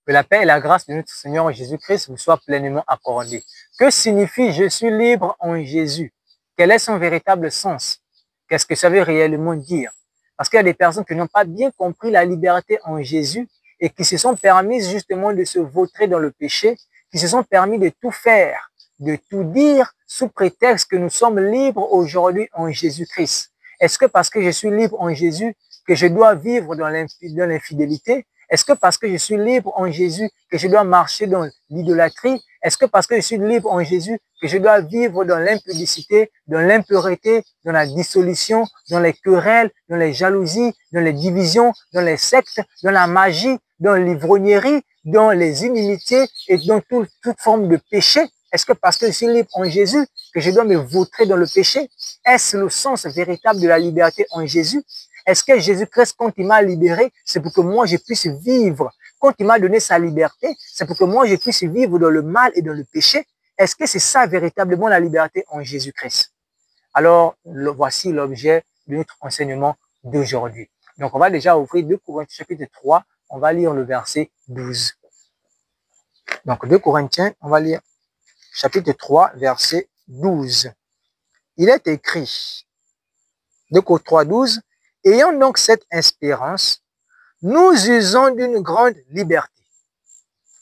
Que la paix et la grâce de notre Seigneur Jésus-Christ vous soient pleinement accordées. Que signifie « je suis libre en Jésus » ? Quel est son véritable sens? Qu'est-ce que ça veut réellement dire? Parce qu'il y a des personnes qui n'ont pas bien compris la liberté en Jésus et qui se sont permises justement de se vautrer dans le péché, qui se sont permis de tout faire, de tout dire sous prétexte que nous sommes libres aujourd'hui en Jésus-Christ. Est-ce que parce que je suis libre en Jésus que je dois vivre dans l'infidélité? Est-ce que parce que je suis libre en Jésus que je dois marcher dans l'idolâtrie? Est-ce que parce que je suis libre en Jésus que je dois vivre dans l'impudicité, dans l'impureté, dans la dissolution, dans les querelles, dans les jalousies, dans les divisions, dans les sectes, dans la magie, dans l'ivrognerie, dans les inimitiés et dans toute forme de péché? Est-ce que parce que je suis libre en Jésus que je dois me vautrer dans le péché? Est-ce le sens véritable de la liberté en Jésus? Est-ce que Jésus-Christ, quand il m'a libéré, c'est pour que moi je puisse vivre? Quand il m'a donné sa liberté, c'est pour que moi je puisse vivre dans le mal et dans le péché? Est-ce que c'est ça véritablement la liberté en Jésus-Christ? Alors, voici l'objet de notre enseignement d'aujourd'hui. Donc, on va déjà ouvrir 2 Corinthiens chapitre 3, on va lire le verset 12. Donc, 2 Corinthiens, on va lire chapitre 3, verset 12. Il est écrit, 2 Corinthiens 3, 12, « Ayant donc cette espérance, nous usons d'une grande liberté. »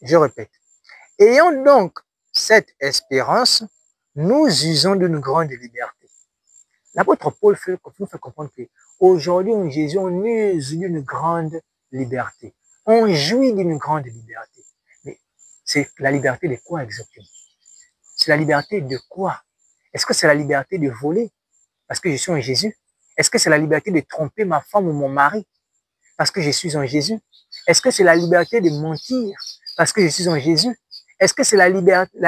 Je répète. « Ayant donc cette espérance, nous usons d'une grande liberté. » L'apôtre Paul nous fait comprendre qu'aujourd'hui, en Jésus, on use d'une grande liberté. On jouit d'une grande liberté. Mais c'est la liberté de quoi exactement? C'est la liberté de quoi? Est-ce que c'est la liberté de voler parce que je suis en Jésus? Est-ce que c'est la liberté de tromper ma femme ou mon mari parce que je suis en Jésus? Est-ce que c'est la liberté de mentir parce que je suis en Jésus? Est-ce que c'est la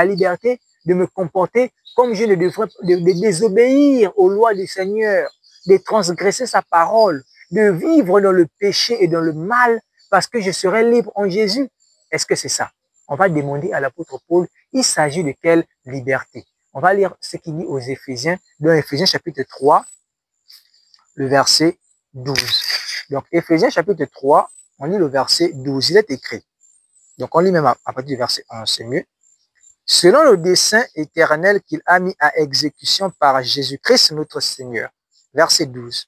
liberté de me comporter comme je ne devrais, de désobéir aux lois du Seigneur, de transgresser sa parole, de vivre dans le péché et dans le mal parce que je serai libre en Jésus? Est-ce que c'est ça? On va demander à l'apôtre Paul, il s'agit de quelle liberté? On va lire ce qu'il dit aux Éphésiens, dans Éphésiens chapitre 3, le verset 12. Donc, Éphésiens chapitre 3, on lit le verset 12, il est écrit. Donc, on lit même à partir du verset 11, c'est mieux. Selon le dessein éternel qu'il a mis à exécution par Jésus-Christ notre Seigneur. Verset 12.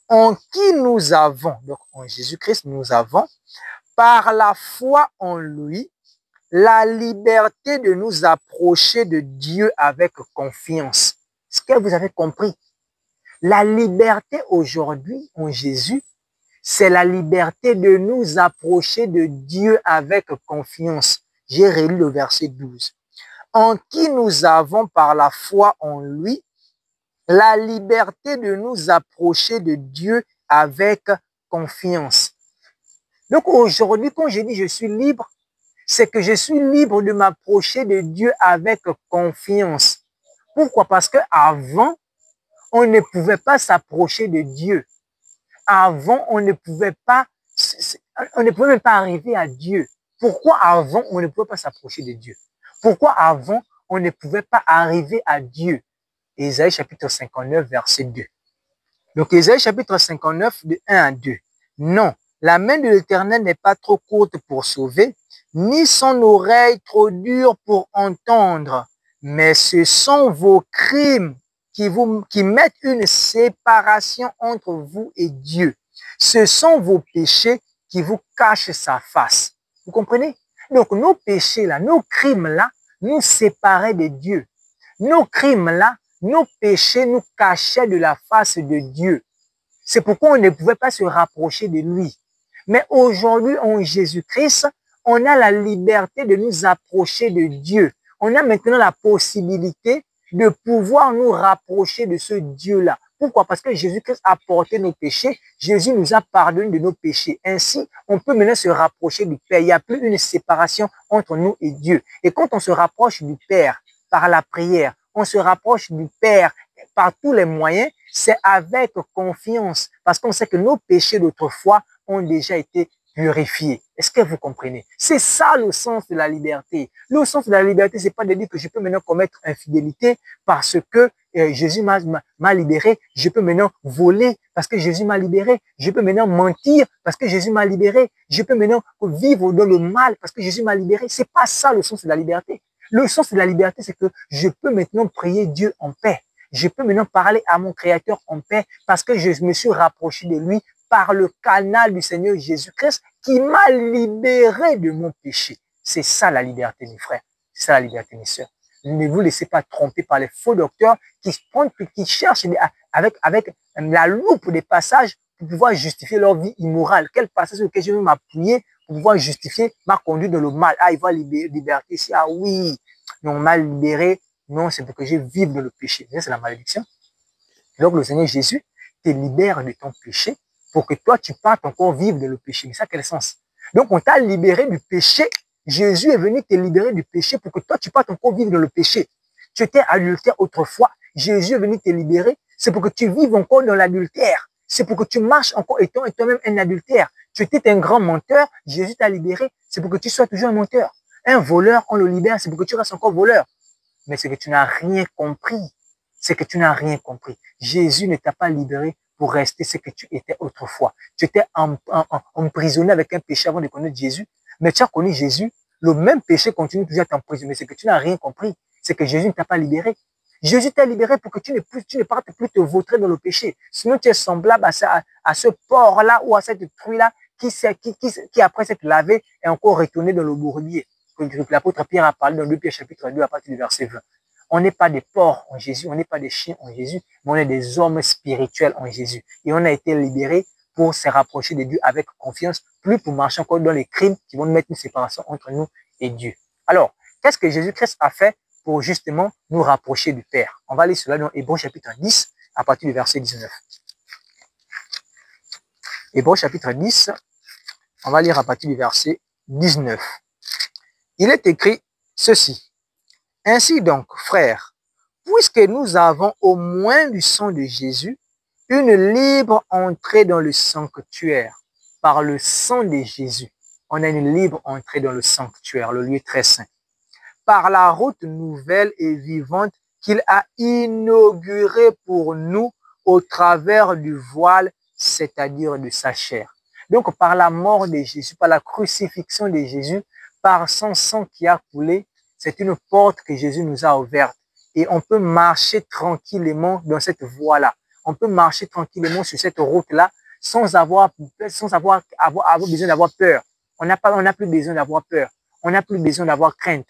En qui nous avons, donc en Jésus-Christ, nous avons, par la foi en lui, la liberté de nous approcher de Dieu avec confiance. Est-ce que vous avez compris? La liberté aujourd'hui en Jésus, c'est la liberté de nous approcher de Dieu avec confiance. J'ai relu le verset 12. En qui nous avons par la foi en lui, la liberté de nous approcher de Dieu avec confiance. Donc aujourd'hui, quand je dis je suis libre, c'est que je suis libre de m'approcher de Dieu avec confiance. Pourquoi? Parce qu'avant, on ne pouvait pas s'approcher de Dieu. Avant, on ne pouvait même pas arriver à Dieu. Pourquoi avant, on ne pouvait pas s'approcher de Dieu? Pourquoi avant, on ne pouvait pas arriver à Dieu? Ésaïe chapitre 59, verset 2. Donc, Ésaïe chapitre 59, de 1 à 2. Non, la main de l'Éternel n'est pas trop courte pour sauver, ni son oreille trop dure pour entendre, mais ce sont vos crimes qui mettent une séparation entre vous et Dieu. Ce sont vos péchés qui vous cachent sa face. Vous comprenez? Donc, nos péchés là, nos crimes là, nous séparaient de Dieu. Nos crimes là, nos péchés nous cachaient de la face de Dieu. C'est pourquoi on ne pouvait pas se rapprocher de lui. Mais aujourd'hui, en Jésus-Christ, on a la liberté de nous approcher de Dieu. On a maintenant la possibilité de pouvoir nous rapprocher de ce Dieu-là. Pourquoi? Parce que Jésus-Christ a porté nos péchés. Jésus nous a pardonné de nos péchés. Ainsi, on peut maintenant se rapprocher du Père. Il n'y a plus une séparation entre nous et Dieu. Et quand on se rapproche du Père par la prière, on se rapproche du Père par tous les moyens, c'est avec confiance. Parce qu'on sait que nos péchés d'autrefois ont déjà été purifié. Est-ce que vous comprenez? C'est ça le sens de la liberté. Le sens de la liberté, c'est pas de dire que je peux maintenant commettre infidélité parce que Jésus m'a libéré. Je peux maintenant voler parce que Jésus m'a libéré. Je peux maintenant mentir parce que Jésus m'a libéré. Je peux maintenant vivre dans le mal parce que Jésus m'a libéré. C'est pas ça le sens de la liberté. Le sens de la liberté, c'est que je peux maintenant prier Dieu en paix. Je peux maintenant parler à mon Créateur en paix parce que je me suis rapproché de lui par le canal du Seigneur Jésus-Christ qui m'a libéré de mon péché. C'est ça la liberté, mes frères. C'est ça la liberté, mes sœurs. Ne vous laissez pas tromper par les faux docteurs qui cherchent avec la loupe des passages pour pouvoir justifier leur vie immorale. Quel passage sur lequel je vais m'appuyer pour pouvoir justifier ma conduite dans le mal? Ah, il va liberté ici. Ah oui, non, on m'a libéré. Non, c'est pour que je vive dans le péché. C'est la malédiction. Donc, le Seigneur Jésus te libère de ton péché pour que toi, tu partes encore vivre dans le péché. Mais ça, quel sens? Donc, on t'a libéré du péché. Jésus est venu te libérer du péché pour que toi, tu partes encore vivre dans le péché. Tu étais adultère autrefois. Jésus est venu te libérer. C'est pour que tu vives encore dans l'adultère. C'est pour que tu marches encore étant toi-même un adultère. Tu étais un grand menteur. Jésus t'a libéré. C'est pour que tu sois toujours un menteur. Un voleur, on le libère. C'est pour que tu restes encore voleur. Mais c'est que tu n'as rien compris. C'est que tu n'as rien compris. Jésus ne t'a pas libéré pour rester ce que tu étais autrefois. Tu étais emprisonné avec un péché avant de connaître Jésus. Mais tu as connu Jésus. Le même péché continue toujours à t'emprisonner. Mais c'est que tu n'as rien compris. C'est que Jésus ne t'a pas libéré. Jésus t'a libéré pour que tu ne partes plus te vautrer dans le péché. Sinon, tu es semblable à ce porc-là ou à cette truie-là qui après s'être lavé, est encore retourné dans le bourbier. L'apôtre Pierre a parlé dans 2 Pierre chapitre 2 à partir du verset 20. On n'est pas des porcs en Jésus, on n'est pas des chiens en Jésus, mais on est des hommes spirituels en Jésus. Et on a été libérés pour se rapprocher de Dieu avec confiance, plus pour marcher encore dans les crimes qui vont mettre une séparation entre nous et Dieu. Alors, qu'est-ce que Jésus-Christ a fait pour justement nous rapprocher du Père? On va lire cela dans Hébreux chapitre 10 à partir du verset 19. Hébreux chapitre 10, on va lire à partir du verset 19. Il est écrit ceci. Ainsi donc, frères, puisque nous avons au moins du sang de Jésus, une libre entrée dans le sanctuaire, par le sang de Jésus, on a une libre entrée dans le sanctuaire, le lieu très saint, par la route nouvelle et vivante qu'il a inaugurée pour nous au travers du voile, c'est-à-dire de sa chair. Donc, par la mort de Jésus, par la crucifixion de Jésus, par son sang qui a coulé, c'est une porte que Jésus nous a ouverte. Et on peut marcher tranquillement dans cette voie-là. On peut marcher tranquillement sur cette route-là sans avoir besoin d'avoir peur. On n'a plus besoin d'avoir peur. On n'a plus besoin d'avoir crainte.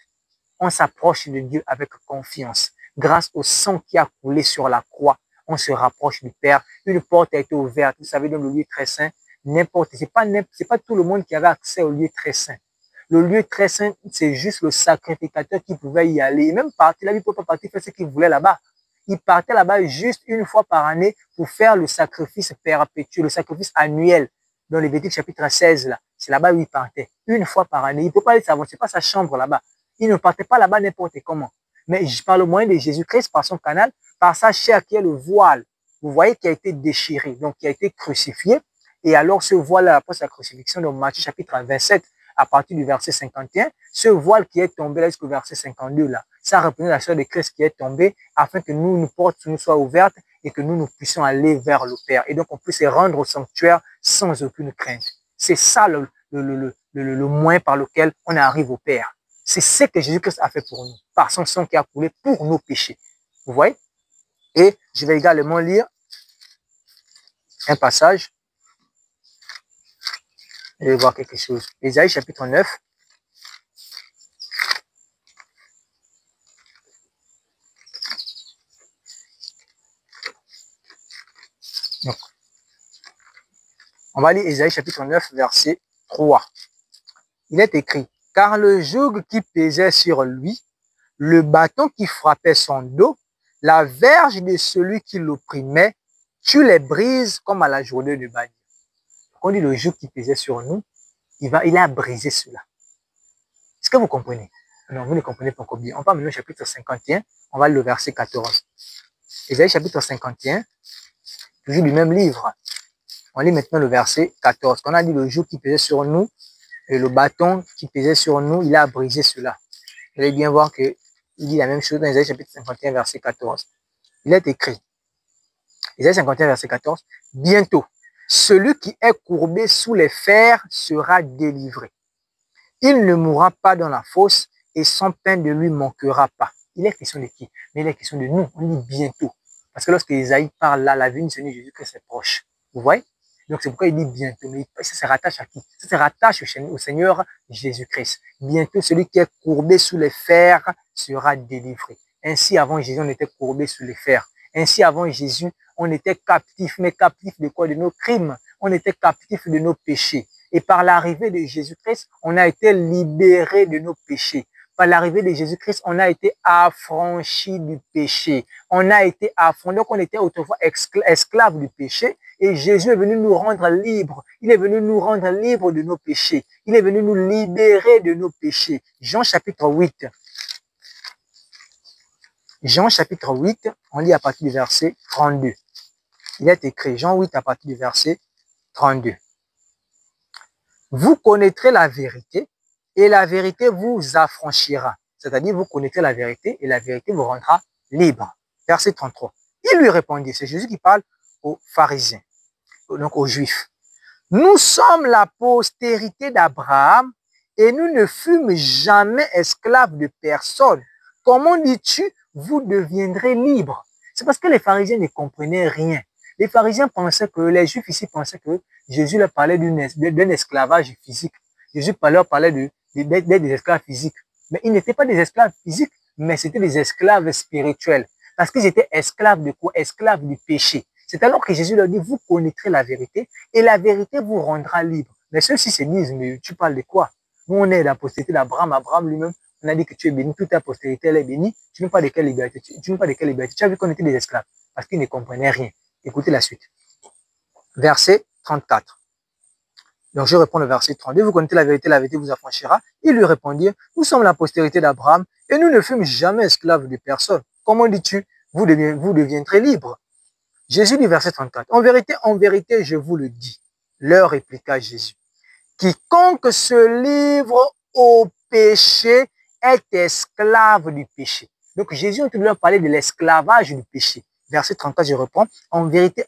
On s'approche de Dieu avec confiance. Grâce au sang qui a coulé sur la croix, on se rapproche du Père. Une porte a été ouverte. Vous savez, dans le lieu très saint, c'est pas tout le monde qui avait accès au lieu très saint. Le lieu très saint, c'est juste le sacrificateur qui pouvait y aller. Et même partir là, il ne pouvait pas partir faire ce qu'il voulait là-bas. Il partait là-bas juste une fois par année pour faire le sacrifice perpétuel, le sacrifice annuel. Dans Lévitique chapitre 16, là, c'est là-bas où il partait. Une fois par année. Il ne peut pas aller savoir, c'est pas sa chambre là-bas. Il ne partait pas là-bas n'importe comment. Mais par le moyen de Jésus-Christ, par son canal, par sa chair qui est le voile. Vous voyez qui a été déchiré, donc qui a été crucifié. Et alors ce voile après sa crucifixion, dans Matthieu chapitre 27, à partir du verset 51, ce voile qui est tombé là jusqu'au verset 52 là, ça représente la chair de Christ qui est tombée afin que nos portes nous soient ouvertes et que nous puissions aller vers le Père. Et donc on peut se rendre au sanctuaire sans aucune crainte. C'est ça le moyen par lequel on arrive au Père. C'est ce que Jésus-Christ a fait pour nous, par son sang qui a coulé pour nos péchés. Vous voyez? Et je vais également lire un passage. Je vais voir quelque chose. Ésaïe chapitre 9. Donc, on va lire Ésaïe chapitre 9, verset 3. Il est écrit, « Car le joug qui pesait sur lui, le bâton qui frappait son dos, la verge de celui qui l'opprimait, tu les brises comme à la journée de bagne. » Quand on dit le joug qui pesait sur nous, il a brisé cela. Est-ce que vous comprenez? Non, vous ne comprenez pas encore bien. On parle maintenant au chapitre 51, on va lire le verset 14. Ésaïe chapitre 51, toujours du même livre. On lit maintenant le verset 14. Quand on a dit le joug qui pesait sur nous et le bâton qui pesait sur nous, il a brisé cela. Vous allez bien voir qu'il dit la même chose dans Isaïe chapitre 51, verset 14. Il est écrit, Isaïe 51, verset 14, bientôt, celui qui est courbé sous les fers sera délivré. Il ne mourra pas dans la fosse et son pain ne lui manquera pas. Il est question de qui? Mais il est question de nous. On dit bientôt. Parce que lorsque Isaïe parle là, la venue du Seigneur Jésus-Christ est proche. Vous voyez? Donc c'est pourquoi il dit bientôt. Mais ça se rattache à qui? Ça se rattache au Seigneur Jésus-Christ. Bientôt, celui qui est courbé sous les fers sera délivré. Ainsi, avant Jésus, on était courbé sous les fers. Ainsi, avant Jésus, on était captif. Mais captif de quoi? De nos crimes. On était captif de nos péchés. Et par l'arrivée de Jésus-Christ, on a été libéré de nos péchés. Par l'arrivée de Jésus-Christ, on a été affranchi du péché. On a été affranchi. Donc, on était autrefois esclaves du péché. Et Jésus est venu nous rendre libres. Il est venu nous rendre libres de nos péchés. Il est venu nous libérer de nos péchés. Jean chapitre 8. Jean chapitre 8, on lit à partir du verset 32. Il est écrit, Jean 8 à partir du verset 32. Vous connaîtrez la vérité et la vérité vous affranchira. C'est-à-dire, vous connaîtrez la vérité et la vérité vous rendra libre. Verset 33. Il lui répondit, c'est Jésus qui parle aux pharisiens, donc aux juifs. Nous sommes la postérité d'Abraham et nous ne fûmes jamais esclaves de personne. Comment dis-tu, vous deviendrez libres? C'est parce que les pharisiens ne comprenaient rien. Les pharisiens pensaient que, les juifs ici pensaient que Jésus leur parlait d'un esclavage physique. Jésus leur parlait d'être des esclaves physiques. Mais ils n'étaient pas des esclaves physiques, mais c'était des esclaves spirituels. Parce qu'ils étaient esclaves de quoi? Esclaves du péché. C'est alors que Jésus leur dit, vous connaîtrez la vérité et la vérité vous rendra libre. Mais ceux-ci se disent, mais tu parles de quoi? Nous, on est la postérité d'Abraham. Abraham lui-même, on a dit que tu es béni, toute ta postérité, elle est bénie. Tu ne parles de quelle liberté? Tu ne parles de quelle liberté? Tu as vu qu'on était des esclaves parce qu'ils ne comprenaient rien. Écoutez la suite. Verset 34. Donc, je réponds le verset 32. Vous connaissez la vérité vous affranchira. Ils lui répondirent, nous sommes la postérité d'Abraham et nous ne fûmes jamais esclaves de personne. Comment dis-tu? Vous deviendrez libres. Jésus dit, verset 34. En vérité, je vous le dis. Leur répliqua Jésus. Quiconque se livre au péché est esclave du péché. Donc, Jésus est en train de leur parler de l'esclavage du péché. Verset 34, je reprends. En vérité,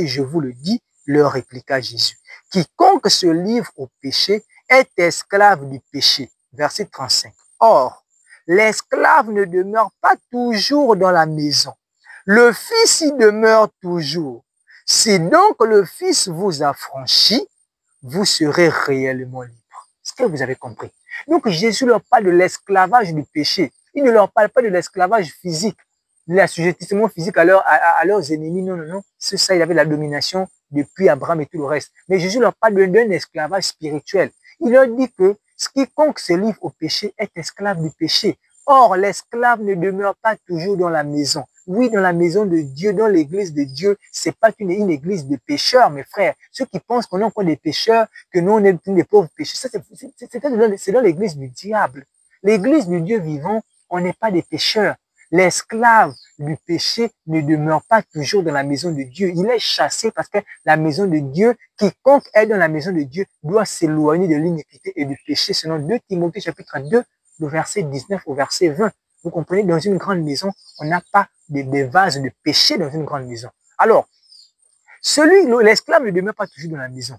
je vous le dis, leur répliqua Jésus. Quiconque se livre au péché est esclave du péché. Verset 35. Or, l'esclave ne demeure pas toujours dans la maison. Le Fils y demeure toujours. Si donc le Fils vous affranchit, vous serez réellement libre. Est-ce que vous avez compris? Donc, Jésus leur parle de l'esclavage du péché. Il ne leur parle pas de l'esclavage physique, de l'assujettissement physique à leurs ennemis. Non, non, non. C'est ça, il avait la domination depuis Abraham et tout le reste. Mais Jésus leur parle d'un esclavage spirituel. Il leur dit que quiconque se livre au péché est esclave du péché. Or, l'esclave ne demeure pas toujours dans la maison. Oui, dans la maison de Dieu, dans l'église de Dieu, c'est pas une église de pécheurs, mes frères. Ceux qui pensent qu'on est encore des pécheurs, que nous, on est des pauvres pécheurs, c'est dans l'église du diable. L'église du Dieu vivant, on n'est pas des pécheurs. L'esclave du péché ne demeure pas toujours dans la maison de Dieu. Il est chassé parce que la maison de Dieu, quiconque est dans la maison de Dieu, doit s'éloigner de l'iniquité et du péché. Selon 2 Timothée chapitre 2, le verset 19 au verset 20. Vous comprenez, dans une grande maison, on n'a pas des vases de péché dans une grande maison. Alors, l'esclave ne demeure pas toujours dans la maison.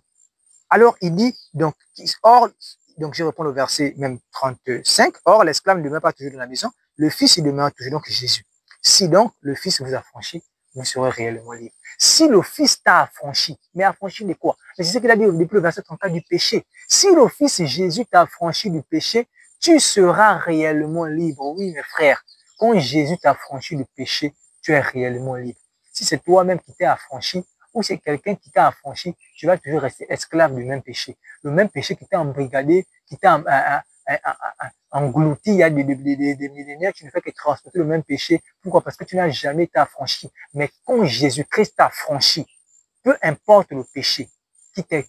Alors, il dit, donc je reprends le verset même 35, or, l'esclave ne demeure pas toujours dans la maison, le Fils, il demeure toujours, donc Jésus. Si donc, le Fils vous affranchit, vous serez réellement libre. Si le Fils t'a affranchi, mais affranchi de quoi? C'est ce qu'il a dit depuis le verset 34 du péché. Si le Fils Jésus t'a affranchi du péché, tu seras réellement libre. Oui, mes frères, quand Jésus t'a affranchi du péché, tu es réellement libre. Si c'est toi-même qui t'es affranchi, ou c'est quelqu'un qui t'a affranchi, tu vas toujours rester esclave du même péché. Le même péché qui t'a embrigadé, qui t'a englouti il y a des millénaires, tu ne fais que transporter le même péché. Pourquoi? Parce que tu n'as jamais été affranchi. Mais quand Jésus-Christ t'a affranchi, peu importe le péché qui t'est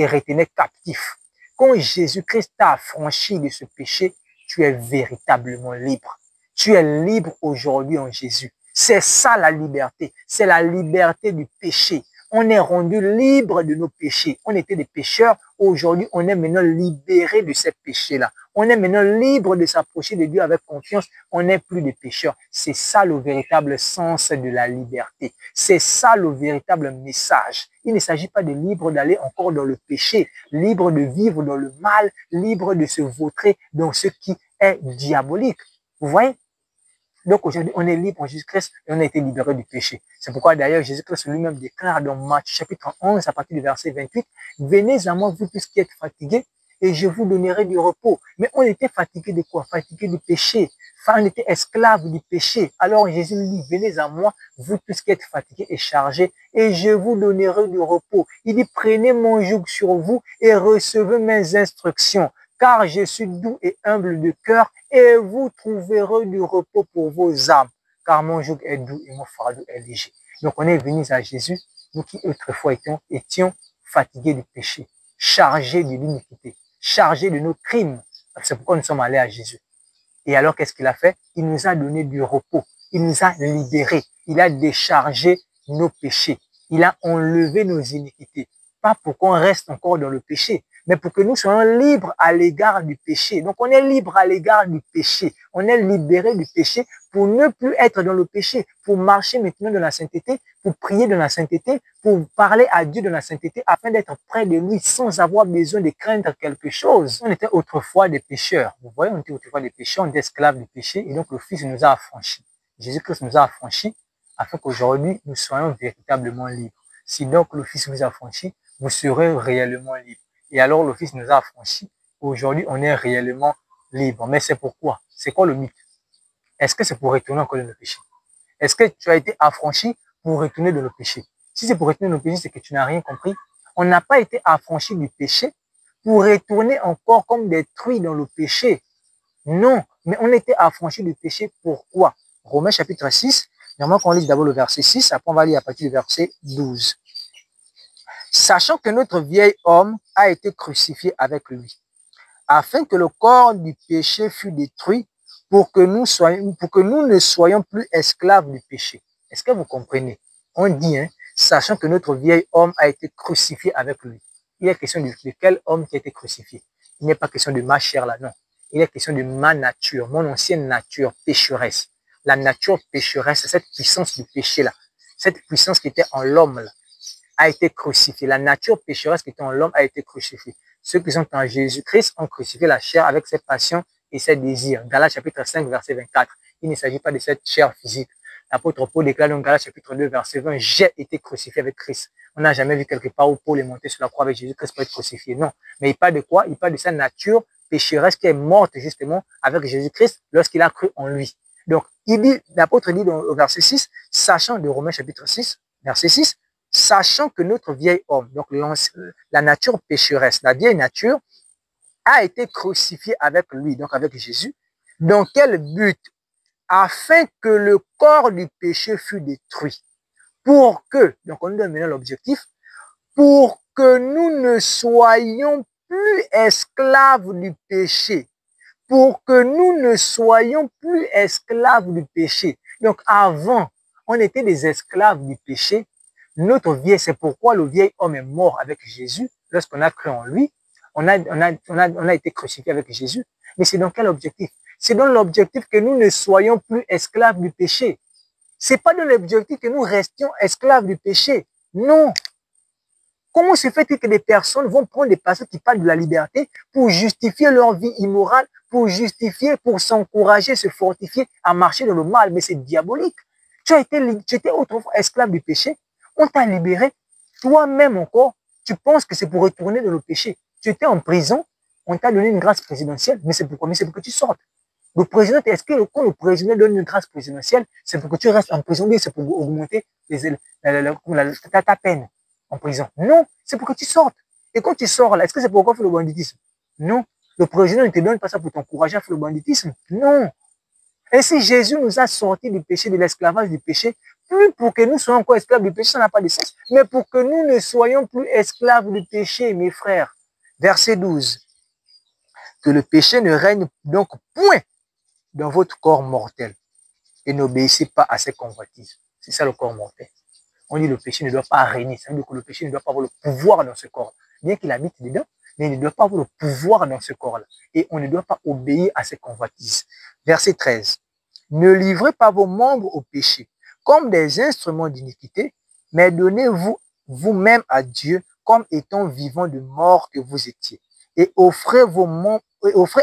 retenu captif, quand Jésus-Christ t'a affranchi de ce péché, tu es véritablement libre. Tu es libre aujourd'hui en Jésus. C'est ça la liberté. C'est la liberté du péché. On est rendu libre de nos péchés. On était des pécheurs. Aujourd'hui, on est maintenant libéré de ces péchés-là. On est maintenant libre de s'approcher de Dieu avec confiance. On n'est plus des pécheurs. C'est ça le véritable sens de la liberté. C'est ça le véritable message. Il ne s'agit pas de libre d'aller encore dans le péché, libre de vivre dans le mal, libre de se vautrer dans ce qui est diabolique. Vous voyez? Donc aujourd'hui, on est libre en Jésus-Christ et on a été libéré du péché. C'est pourquoi d'ailleurs Jésus-Christ lui-même déclare dans Matthieu chapitre 11 à partir du verset 28, « Venez à moi, vous tous qui êtes fatigués, et je vous donnerai du repos. » Mais on était fatigué de quoi? Fatigué du péché. Enfin, on était esclave du péché. Alors Jésus dit, « Venez à moi, vous tous qui êtes fatigués et chargés, et je vous donnerai du repos. » Il dit, « Prenez mon joug sur vous et recevez mes instructions. Car je suis doux et humble de cœur, et vous trouverez du repos pour vos âmes. Car mon joug est doux et mon fardeau est léger. » Donc on est venus à Jésus, nous qui autrefois étions fatigués du péché, chargés de l'iniquité, chargés de nos crimes. C'est pourquoi nous sommes allés à Jésus. Et alors qu'est-ce qu'il a fait? Il nous a donné du repos, il nous a libérés, il a déchargé nos péchés, il a enlevé nos iniquités. Pas pour qu'on reste encore dans le péché, mais pour que nous soyons libres à l'égard du péché. Donc on est libre à l'égard du péché. On est libéré du péché pour ne plus être dans le péché, pour marcher maintenant dans la sainteté, pour prier dans la sainteté, pour parler à Dieu dans la sainteté, afin d'être près de lui sans avoir besoin de craindre quelque chose. On était autrefois des pécheurs. Vous voyez, on était autrefois des pécheurs, on était esclaves du péché, et donc le Fils nous a affranchis. Jésus-Christ nous a affranchis afin qu'aujourd'hui nous soyons véritablement libres. Si donc le Fils nous a affranchis, vous serez réellement libres. Et alors le Fils nous a affranchis. Aujourd'hui, on est réellement libre. Mais c'est pourquoi? C'est quoi le mythe? Est-ce que c'est pour retourner encore dans le péché? Est-ce que tu as été affranchi pour retourner dans le péché? Si c'est pour retourner dans le péché, c'est que tu n'as rien compris. On n'a pas été affranchi du péché pour retourner encore comme des truies dans le péché. Non, mais on était affranchi du péché. Pourquoi? Romains chapitre 6, normalement qu'on lit d'abord le verset 6, après on va lire à partir du verset 12. Sachant que notre vieil homme a été crucifié avec lui, afin que le corps du péché fût détruit pour que nous ne soyons plus esclaves du péché. Est-ce que vous comprenez? On dit, sachant que notre vieil homme a été crucifié avec lui. Il est question de quel homme qui a été crucifié. Il n'est pas question de ma chair là, non. Il est question de ma nature, mon ancienne nature pécheresse. La nature pécheresse, c'est cette puissance du péché là. Cette puissance qui était en l'homme là a été crucifiée. La nature pécheresse qui était en l'homme a été crucifiée. Ceux qui sont en Jésus-Christ ont crucifié la chair avec ses passions et ses désirs. Galates chapitre 5, verset 24. Il ne s'agit pas de cette chair physique. L'apôtre Paul déclare dans Galates chapitre 2, verset 20, j'ai été crucifié avec Christ. On n'a jamais vu quelque part où Paul est monté sur la croix avec Jésus-Christ pour être crucifié. Non. Mais il parle de quoi? Il parle de sa nature pécheresse qui est morte justement avec Jésus-Christ lorsqu'il a cru en lui. Donc, l'apôtre dit dans, au verset 6, sachant de Romains chapitre 6, verset 6, sachant que notre vieil homme, donc la nature pécheresse, la vieille nature, a été crucifiée avec lui, donc avec Jésus. Dans quel but? Afin que le corps du péché fût détruit. Pour que, donc on nous donne maintenant l'objectif, pour que nous ne soyons plus esclaves du péché. Pour que nous ne soyons plus esclaves du péché. Donc avant, on était des esclaves du péché. Notre vieil, c'est pourquoi le vieil homme est mort avec Jésus. Lorsqu'on a cru en lui, on a été crucifié avec Jésus. Mais c'est dans quel objectif? C'est dans l'objectif que nous ne soyons plus esclaves du péché. C'est pas dans l'objectif que nous restions esclaves du péché. Non. Comment se fait-il que des personnes vont prendre des passages qui parlent de la liberté pour justifier leur vie immorale, pour justifier, pour s'encourager, se fortifier à marcher dans le mal? Mais c'est diabolique. Tu étais autrefois esclave du péché. On t'a libéré. Toi-même encore, tu penses que c'est pour retourner dans le péché. Tu étais en prison. On t'a donné une grâce présidentielle. Mais c'est pourquoi? Mais c'est pour que tu sortes. Le président, est-ce que quand le président donne une grâce présidentielle, c'est pour que tu restes en prison, c'est pour augmenter ta peine en prison? Non, c'est pour que tu sortes. Et quand tu sors là, est-ce que c'est pour encore faire le banditisme? Non. Le président ne te donne pas ça pour t'encourager à faire le banditisme. Non. Et si Jésus nous a sortis du péché, de l'esclavage du péché, plus pour que nous soyons encore esclaves du péché, ça n'a pas de sens, mais pour que nous ne soyons plus esclaves du péché, mes frères. Verset 12. Que le péché ne règne donc point dans votre corps mortel et n'obéissez pas à ses convoitises. C'est ça le corps mortel. On dit le péché ne doit pas régner. Ça veut dire que le péché ne doit pas avoir le pouvoir dans ce corps. Bien qu'il habite dedans, mais il ne doit pas avoir le pouvoir dans ce corps-là. Et on ne doit pas obéir à ses convoitises. Verset 13. Ne livrez pas vos membres au péché comme des instruments d'iniquité, mais donnez-vous vous-même à Dieu comme étant vivant de mort que vous étiez. Et offrez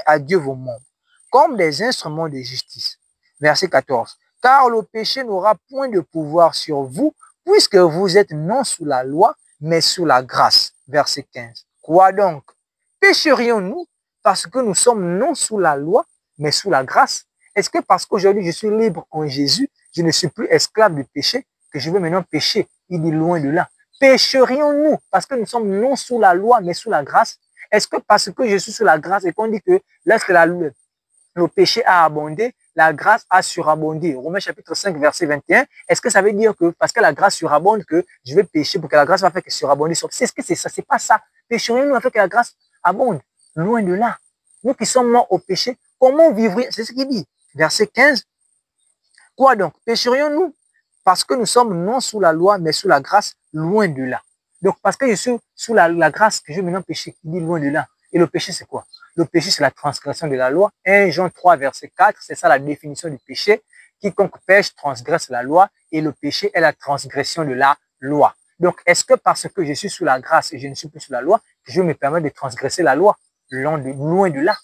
à Dieu vos membres comme des instruments de justice. Verset 14. Car le péché n'aura point de pouvoir sur vous, puisque vous êtes non sous la loi, mais sous la grâce. Verset 15. Quoi donc? Pécherions-nous parce que nous sommes non sous la loi, mais sous la grâce? Est-ce que parce qu'aujourd'hui je suis libre en Jésus, je ne suis plus esclave du péché, que je veux maintenant pécher? Il dit loin de là. Pécherions-nous parce que nous sommes non sous la loi, mais sous la grâce? Est-ce que parce que je suis sous la grâce et qu'on dit que lorsque le péché a abondé, la grâce a surabondé? Romains chapitre 5, verset 21. Est-ce que ça veut dire que parce que la grâce surabonde, que je vais pécher pour que la grâce va faire que surabonder? Est-ce que c'est ça? C'est pas ça. Pécherions-nous afin que la grâce abonde? Loin de là. Nous qui sommes morts au péché, comment vivrions? C'est ce qu'il dit. Verset 15. Quoi donc? Pécherions-nous parce que nous sommes non sous la loi, mais sous la grâce? Loin de là. Donc, parce que je suis sous la grâce que je vais maintenant pécher, il dit loin de là. Et le péché, c'est quoi? Le péché, c'est la transgression de la loi. 1 Jean 3, verset 4, c'est ça la définition du péché. Quiconque pêche transgresse la loi et le péché est la transgression de la loi. Donc, est-ce que parce que je suis sous la grâce et je ne suis plus sous la loi, que je me permets de transgresser la loi? Loin de là.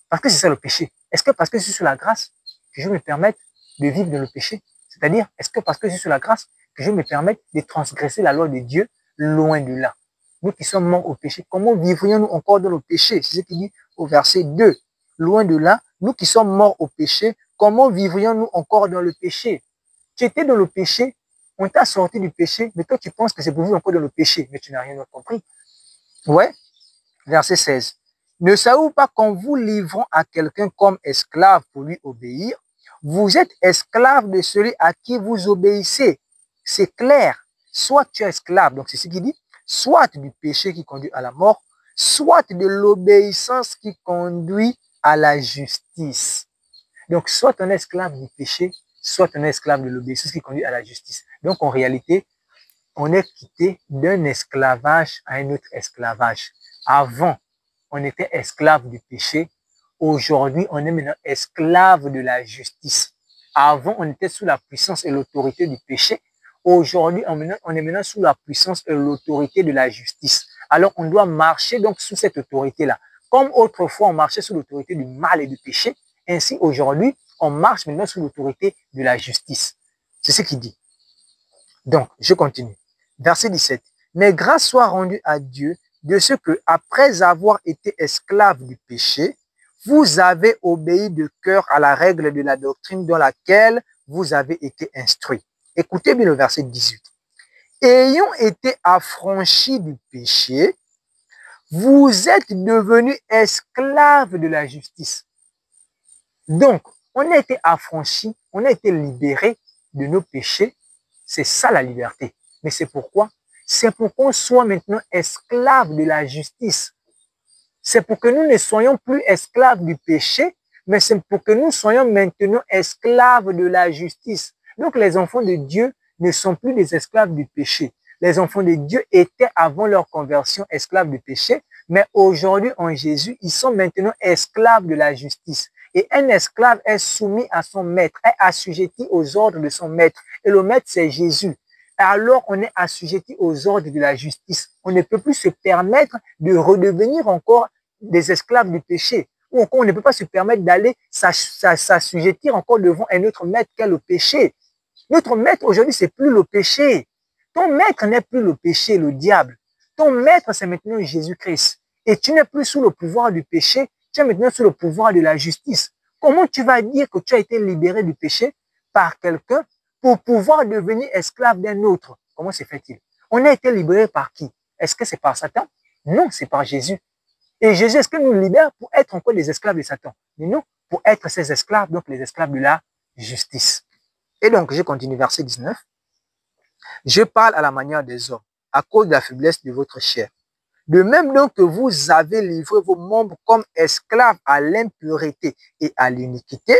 Parce que c'est ça le péché. Est-ce que parce que je suis sous la grâce, que je me permette de vivre dans le péché? C'est-à-dire, est-ce que parce que je suis sous la grâce, que je me permette de transgresser la loi de Dieu? Loin de là. Nous qui sommes morts au péché, comment vivrions-nous encore dans le péché? C'est ce qu'il dit au verset 2. Loin de là, nous qui sommes morts au péché, comment vivrions-nous encore dans le péché? Tu étais dans le péché, on t'a sorti du péché, mais toi tu penses que c'est pour vivre encore dans le péché, mais tu n'as rien compris. Ouais, verset 16. Ne savez-vous pas qu'en vous livrant à quelqu'un comme esclave pour lui obéir, vous êtes esclave de celui à qui vous obéissez? C'est clair. Soit tu es esclave, donc c'est ce qu'il dit, soit du péché qui conduit à la mort, soit de l'obéissance qui conduit à la justice. Donc, soit tu es esclave du péché, soit tu es esclave de l'obéissance qui conduit à la justice. Donc, en réalité, on est quitté d'un esclavage à un autre esclavage. Avant, on était esclave du péché. Aujourd'hui, on est maintenant esclave de la justice. Avant, on était sous la puissance et l'autorité du péché. Aujourd'hui, on est maintenant sous la puissance et l'autorité de la justice. Alors, on doit marcher donc sous cette autorité-là. Comme autrefois, on marchait sous l'autorité du mal et du péché, ainsi aujourd'hui, on marche maintenant sous l'autorité de la justice. C'est ce qu'il dit. Donc, je continue. Verset 17. Mais grâce soit rendue à Dieu de ce que, après avoir été esclave du péché, vous avez obéi de cœur à la règle de la doctrine dans laquelle vous avez été instruits. Écoutez bien le verset 18. Ayant été affranchis du péché, vous êtes devenus esclaves de la justice. Donc, on a été affranchis, on a été libérés de nos péchés. C'est ça la liberté. Mais c'est pourquoi? C'est pour qu'on soit maintenant esclaves de la justice. C'est pour que nous ne soyons plus esclaves du péché, mais c'est pour que nous soyons maintenant esclaves de la justice. Donc les enfants de Dieu ne sont plus des esclaves du péché. Les enfants de Dieu étaient avant leur conversion esclaves du péché, mais aujourd'hui en Jésus, ils sont maintenant esclaves de la justice. Et un esclave est soumis à son maître, est assujetti aux ordres de son maître. Et le maître, c'est Jésus. Alors on est assujetti aux ordres de la justice. On ne peut plus se permettre de redevenir encore des esclaves du péché. Ou encore on ne peut pas se permettre d'aller s'assujettir encore devant un autre maître qu'est le péché. Notre maître aujourd'hui, c'est plus le péché. Ton maître n'est plus le péché, le diable. Ton maître, c'est maintenant Jésus-Christ. Et tu n'es plus sous le pouvoir du péché, tu es maintenant sous le pouvoir de la justice. Comment tu vas dire que tu as été libéré du péché par quelqu'un pour pouvoir devenir esclave d'un autre? Comment se fait-il? On a été libéré par qui? Est-ce que c'est par Satan? Non, c'est par Jésus. Et Jésus, est-ce qu'il nous libère pour être encore des esclaves de Satan? Mais non, pour être ses esclaves, donc les esclaves de la justice. Et donc, je continue, verset 19. Je parle à la manière des hommes, à cause de la faiblesse de votre chair. De même donc que vous avez livré vos membres comme esclaves à l'impureté et à l'iniquité,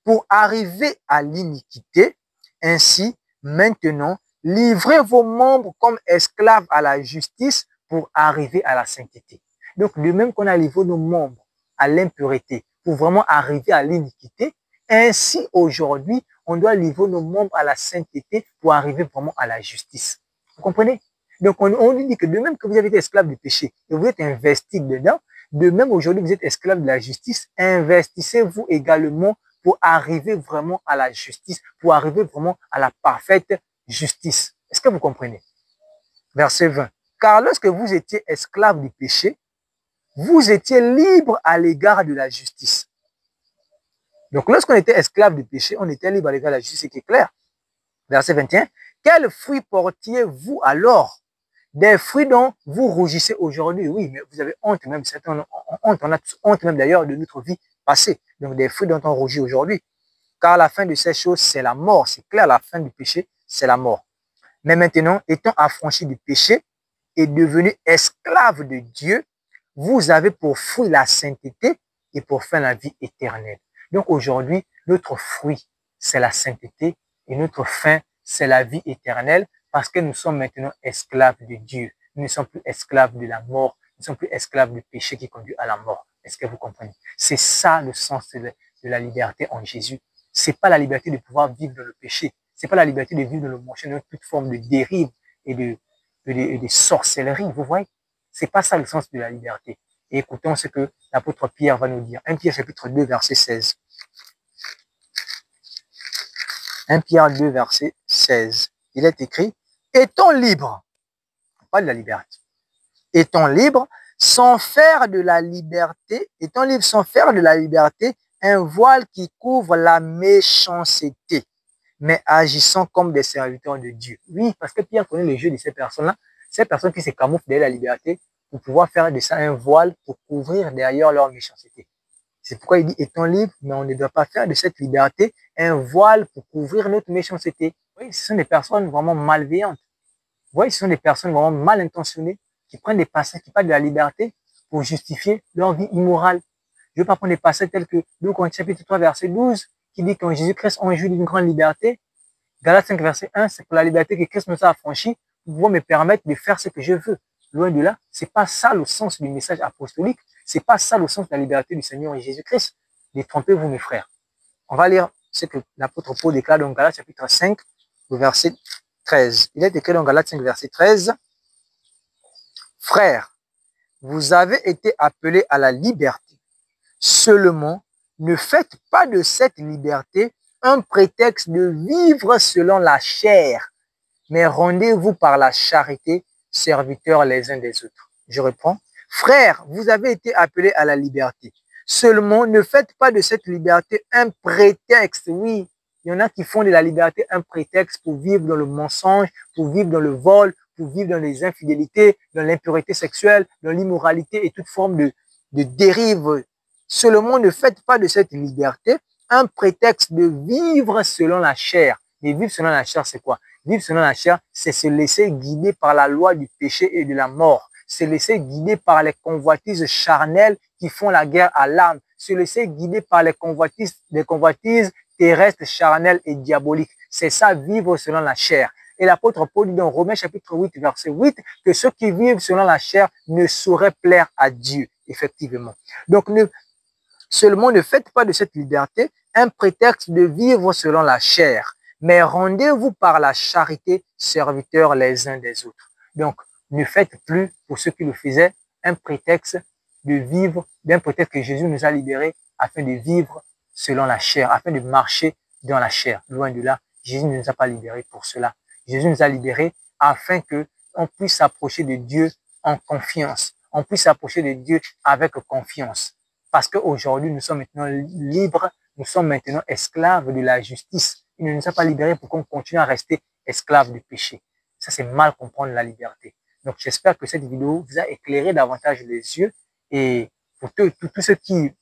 pour arriver à l'iniquité, ainsi, maintenant, livrez vos membres comme esclaves à la justice pour arriver à la sainteté. Donc, de même qu'on a livré nos membres à l'impureté pour vraiment arriver à l'iniquité, ainsi aujourd'hui, on doit livrer nos membres à la sainteté pour arriver vraiment à la justice. Vous comprenez? Donc, on dit que de même que vous avez été esclave du péché et vous êtes investi dedans, de même aujourd'hui, vous êtes esclave de la justice, investissez-vous également pour arriver vraiment à la justice, pour arriver vraiment à la parfaite justice. Est-ce que vous comprenez? Verset 20. Car lorsque vous étiez esclave du péché, vous étiez libre à l'égard de la justice. Donc, lorsqu'on était esclave du péché, on était libre à l'égard de la justice, c'est clair. Verset 21. Quels fruits portiez-vous alors? Des fruits dont vous rougissez aujourd'hui. Oui, mais vous avez honte même, on a honte même d'ailleurs de notre vie passée. Donc, des fruits dont on rougit aujourd'hui. Car la fin de ces choses, c'est la mort. C'est clair, la fin du péché, c'est la mort. Mais maintenant, étant affranchis du péché et devenus esclaves de Dieu, vous avez pour fruit la sainteté et pour fin la vie éternelle. Donc aujourd'hui, notre fruit, c'est la sainteté et notre fin, c'est la vie éternelle parce que nous sommes maintenant esclaves de Dieu. Nous ne sommes plus esclaves de la mort, nous ne sommes plus esclaves du péché qui conduit à la mort. Est-ce que vous comprenez? C'est ça le sens de la liberté en Jésus. C'est pas la liberté de pouvoir vivre dans le péché. C'est pas la liberté de vivre dans le marché, dans toute forme de dérive et de sorcellerie. Vous voyez? C'est pas ça le sens de la liberté. Et écoutons ce que l'apôtre Pierre va nous dire. 1 Pierre chapitre 2, verset 16. 1 Pierre 2, verset 16. Il est écrit, étant libres, pas de la liberté, étant libres, sans faire de la liberté, étant libres sans faire de la liberté un voile qui couvre la méchanceté, mais agissant comme des serviteurs de Dieu. Oui, parce que Pierre connaît le jeu de ces personnes-là, ces personnes qui se camouflent derrière la liberté pour pouvoir faire de ça un voile pour couvrir derrière leur méchanceté. C'est pourquoi il dit étant libre, mais on ne doit pas faire de cette liberté un voile pour couvrir notre méchanceté. Oui, ce sont des personnes vraiment malveillantes. Oui, ce sont des personnes vraiment mal intentionnées qui prennent des passages qui parlent de la liberté pour justifier leur vie immorale. Je ne veux pas prendre des passages tels que 2 Corinthiens chapitre 3 verset 12 qui dit qu'en Jésus-Christ on jouit d'une grande liberté. Galates 5 verset 1, c'est pour la liberté que Christ nous a affranchis pour pouvoir me permettre de faire ce que je veux. Loin de là, c'est pas ça le sens du message apostolique. C'est pas ça le sens de la liberté du Seigneur Jésus-Christ. Détrompez-vous, mes frères. On va lire ce que l'apôtre Paul déclare dans Galates chapitre 5, verset 13. Il est écrit dans Galates 5, verset 13. Frères, vous avez été appelés à la liberté. Seulement, ne faites pas de cette liberté un prétexte de vivre selon la chair, mais rendez-vous par la charité serviteurs les uns des autres. Je reprends. Frères, vous avez été appelés à la liberté. Seulement, ne faites pas de cette liberté un prétexte. Oui, il y en a qui font de la liberté un prétexte pour vivre dans le mensonge, pour vivre dans le vol, pour vivre dans les infidélités, dans l'impureté sexuelle, dans l'immoralité et toute forme de dérive. Seulement, ne faites pas de cette liberté un prétexte de vivre selon la chair. Mais vivre selon la chair, c'est quoi? Vivre selon la chair, c'est se laisser guider par la loi du péché et de la mort. Se laisser guider par les convoitises charnelles qui font la guerre à l'âme. Se laisser guider par les convoitises terrestres, charnelles et diaboliques. C'est ça, vivre selon la chair. Et l'apôtre Paul dit dans Romains chapitre 8, verset 8, que ceux qui vivent selon la chair ne sauraient plaire à Dieu, effectivement. Donc, seulement ne faites pas de cette liberté un prétexte de vivre selon la chair, mais rendez-vous par la charité serviteurs les uns des autres. Donc, ne faites plus, pour ceux qui le faisaient, un prétexte de vivre, d'un prétexte que Jésus nous a libérés afin de vivre selon la chair, afin de marcher dans la chair. Loin de là, Jésus ne nous a pas libérés pour cela. Jésus nous a libérés afin que on puisse s'approcher de Dieu en confiance. On puisse s'approcher de Dieu avec confiance. Parce qu'aujourd'hui, nous sommes maintenant libres, nous sommes maintenant esclaves de la justice. Il ne nous a pas libérés pour qu'on continue à rester esclaves du péché. Ça, c'est mal comprendre la liberté. Donc, j'espère que cette vidéo vous a éclairé davantage les yeux. Et pour tous ceux qui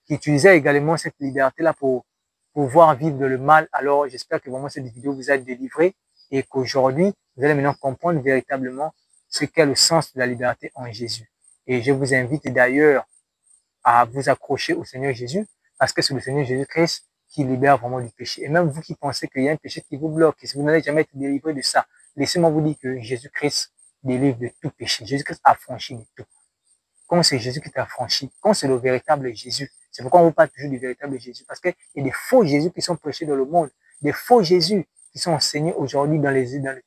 utilisaient également cette liberté-là pour pouvoir vivre de le mal, alors j'espère que vraiment cette vidéo vous a délivré et qu'aujourd'hui, vous allez maintenant comprendre véritablement ce qu'est le sens de la liberté en Jésus. Et je vous invite d'ailleurs à vous accrocher au Seigneur Jésus parce que c'est le Seigneur Jésus-Christ qui libère vraiment du péché. Et même vous qui pensez qu'il y a un péché qui vous bloque, et si vous n'allez jamais être délivré de ça, laissez-moi vous dire que Jésus-Christ délivre de tout péché. Jésus-Christ a franchi de tout. Quand c'est Jésus qui t'a franchi, quand c'est le véritable Jésus, c'est pourquoi on vous parle toujours du véritable Jésus, parce qu'il y a des faux Jésus qui sont prêchés dans le monde, des faux Jésus qui sont enseignés aujourd'hui dans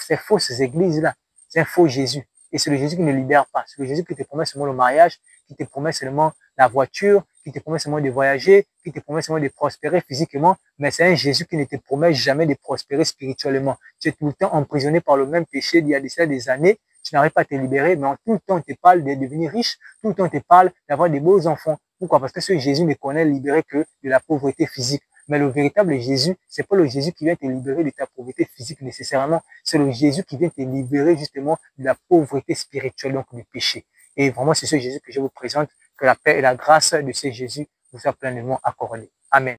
ces fausses églises-là. C'est un faux Jésus. Et c'est le Jésus qui ne libère pas. C'est le Jésus qui te promet seulement le mariage, qui te promet seulement la voiture, qui te promet seulement de voyager, qui te promet seulement de prospérer physiquement, mais c'est un Jésus qui ne te promet jamais de prospérer spirituellement. Tu es tout le temps emprisonné par le même péché d'il y a des années, tu n'arrives pas à te libérer, mais en tout le temps, on te parle de devenir riche, tout le temps, on te parle d'avoir des beaux enfants. Pourquoi? Parce que ce Jésus ne connaît libérer que de la pauvreté physique. Mais le véritable Jésus, c'est pas le Jésus qui vient te libérer de ta pauvreté physique nécessairement, c'est le Jésus qui vient te libérer justement de la pauvreté spirituelle, donc du péché. Et vraiment, c'est ce Jésus que je vous présente, que la paix et la grâce de ce Jésus vous soient pleinement accordées. Amen.